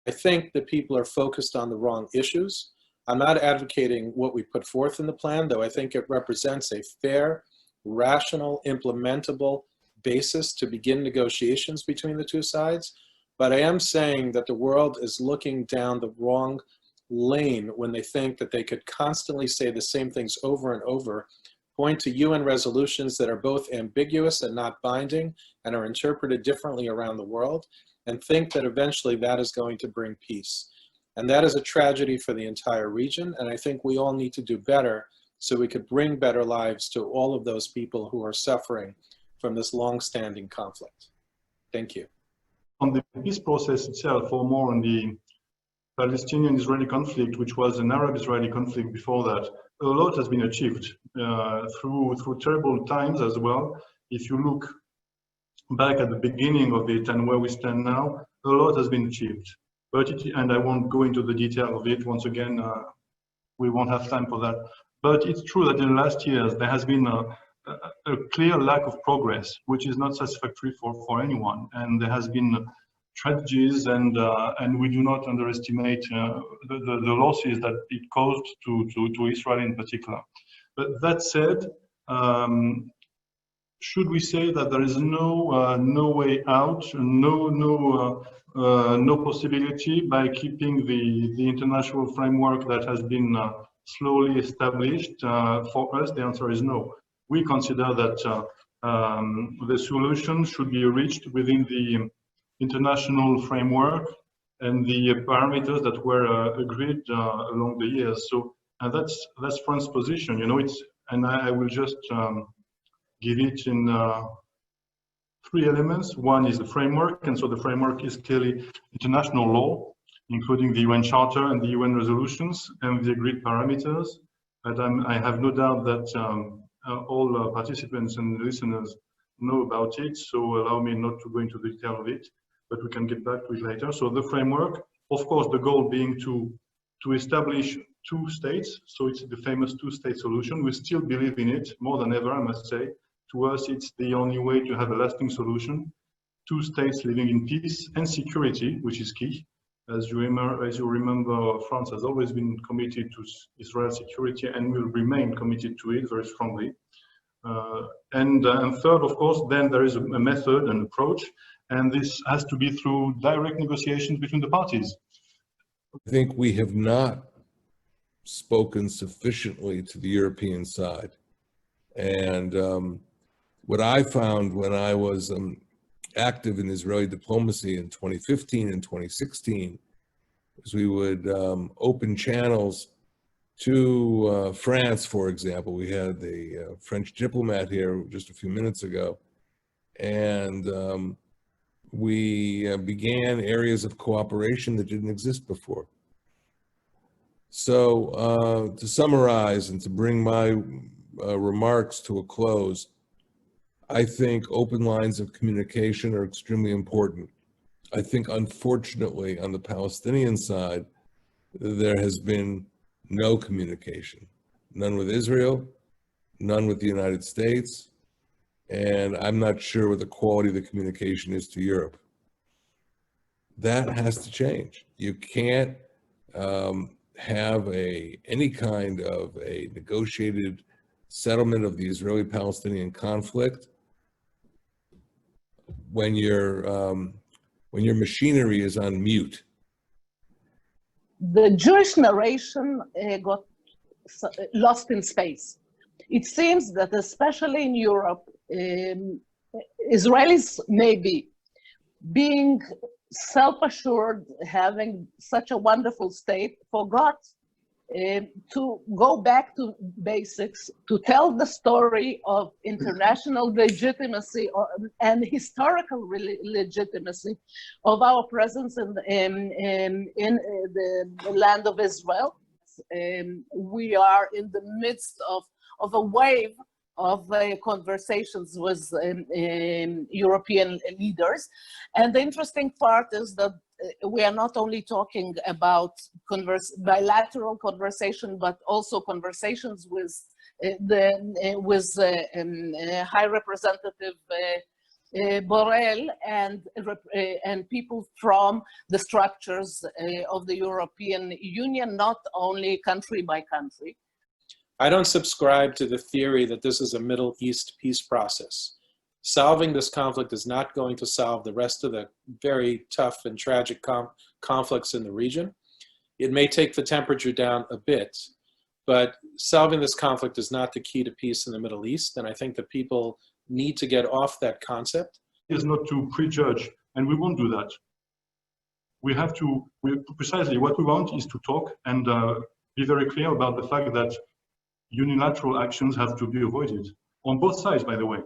I think that people are focused on the wrong issues. I'm not advocating what we put forth in the plan, though I think it represents a fair, rational, implementable basis to begin negotiations between the two sides. But I am saying that the world is looking down the wrong lane when they think that they could constantly say the same things over and over, point to UN resolutions that are both ambiguous and not binding and are interpreted differently around the world, and think that eventually that is going to bring peace. And that is a tragedy for the entire region, and I think we all need to do better so we could bring better lives to all of those people who are suffering from this long-standing conflict. Thank you. On the peace process itself, or more on the Palestinian-Israeli conflict, which was an Arab-Israeli conflict before that, a lot has been achieved through terrible times as well. If you look back at the beginning of it and where we stand now, a lot has been achieved. But and I won't go into the detail of it. Once again, we won't have time for that. But it's true that in the last years, there has been a clear lack of progress, which is not satisfactory for anyone. And there has been tragedies, and we do not underestimate the losses that it caused to Israel in particular. But that said, should we say that there is no way out, no possibility by keeping the international framework that has been slowly established? For us, the answer is no. We consider that the solution should be reached within the international framework and the parameters that were agreed along the years. So, and that's France's position. You know, and I will just give it in 3 elements. One is the framework, and so the framework is clearly international law, including the UN Charter and the UN resolutions and the agreed parameters. But I have no doubt that all participants and listeners know about it, so allow me not to go into the detail of it, but we can get back to it later. So the framework, of course, the goal being to establish 2 states, so it's the famous 2-state solution. We still believe in it more than ever, I must say. To us, it's the only way to have a lasting solution. 2 states living in peace and security, which is key. As you remember, France has always been committed to Israel's security and will remain committed to it very strongly. And third, of course, then there is a method and approach, and this has to be through direct negotiations between the parties. I think we have not spoken sufficiently to the European side. And what I found when I was active in Israeli diplomacy in 2015 and 2016 is we would open channels to France, for example. We had the French diplomat here just a few minutes ago, and we began areas of cooperation that didn't exist before. So to summarize and to bring my remarks to a close, I think open lines of communication are extremely important. I think, unfortunately, on the Palestinian side, there has been no communication, none with Israel, none with the United States, and I'm not sure what the quality of the communication is to Europe. That has to change. You can't have any kind of a negotiated settlement of the Israeli-Palestinian conflict when your machinery is on mute. The Jewish narration got lost in space. It seems that especially in Europe, Israelis maybe being self-assured, having such a wonderful state, forgot to go back to basics, to tell the story of international legitimacy and historical legitimacy of our presence in the land of Israel. We are in the midst of a wave of conversations with European leaders. And the interesting part is that we are not only talking about bilateral conversation, but also conversations with High Representative Borrell and people from the structures of the European Union, not only country by country. I don't subscribe to the theory that this is a Middle East peace process. Solving this conflict is not going to solve the rest of the very tough and tragic conflicts in the region. It may take the temperature down a bit, but solving this conflict is not the key to peace in the Middle East, and I think that people need to get off that concept. Is not to prejudge, and we won't do that. We have to, precisely what we want is to talk and be very clear about the fact that unilateral actions have to be avoided, on both sides, by the way,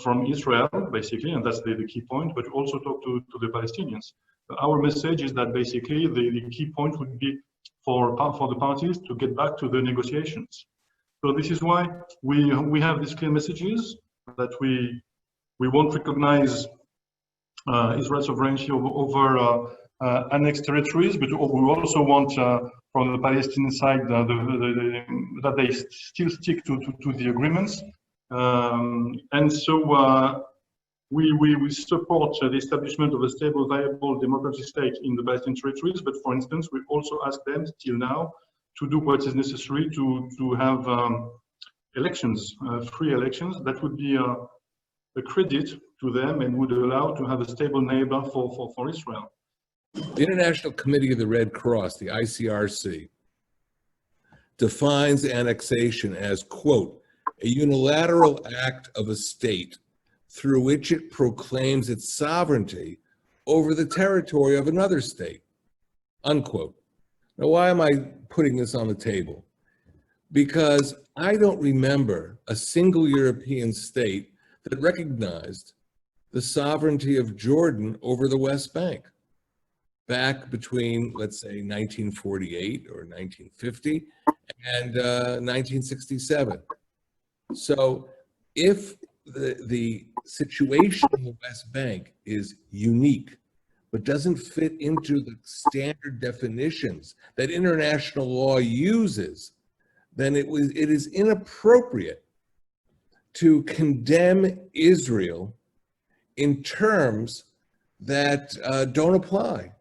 from Israel, basically, and that's the key point, but also talk to the Palestinians. Our message is that basically the key point would be for the parties to get back to the negotiations. So this is why we have these clear messages that we won't recognize Israel's sovereignty over annexed territories, but we also want from the Palestinian side that they still stick to the agreements. And so we support the establishment of a stable, viable democratic state in the Palestinian territories, but for instance, we also ask them still now to do what is necessary to have elections, free elections. That would be a credit to them and would allow to have a stable neighbor for Israel. The International Committee of the Red Cross, the ICRC, defines annexation as, quote, a unilateral act of a state through which it proclaims its sovereignty over the territory of another state, unquote. Now, why am I putting this on the table? Because I don't remember a single European state that recognized the sovereignty of Jordan over the West Bank back between, let's say, 1948 or 1950 and 1967. So if the situation in the West Bank is unique, but doesn't fit into the standard definitions that international law uses, then it is inappropriate to condemn Israel in terms that don't apply.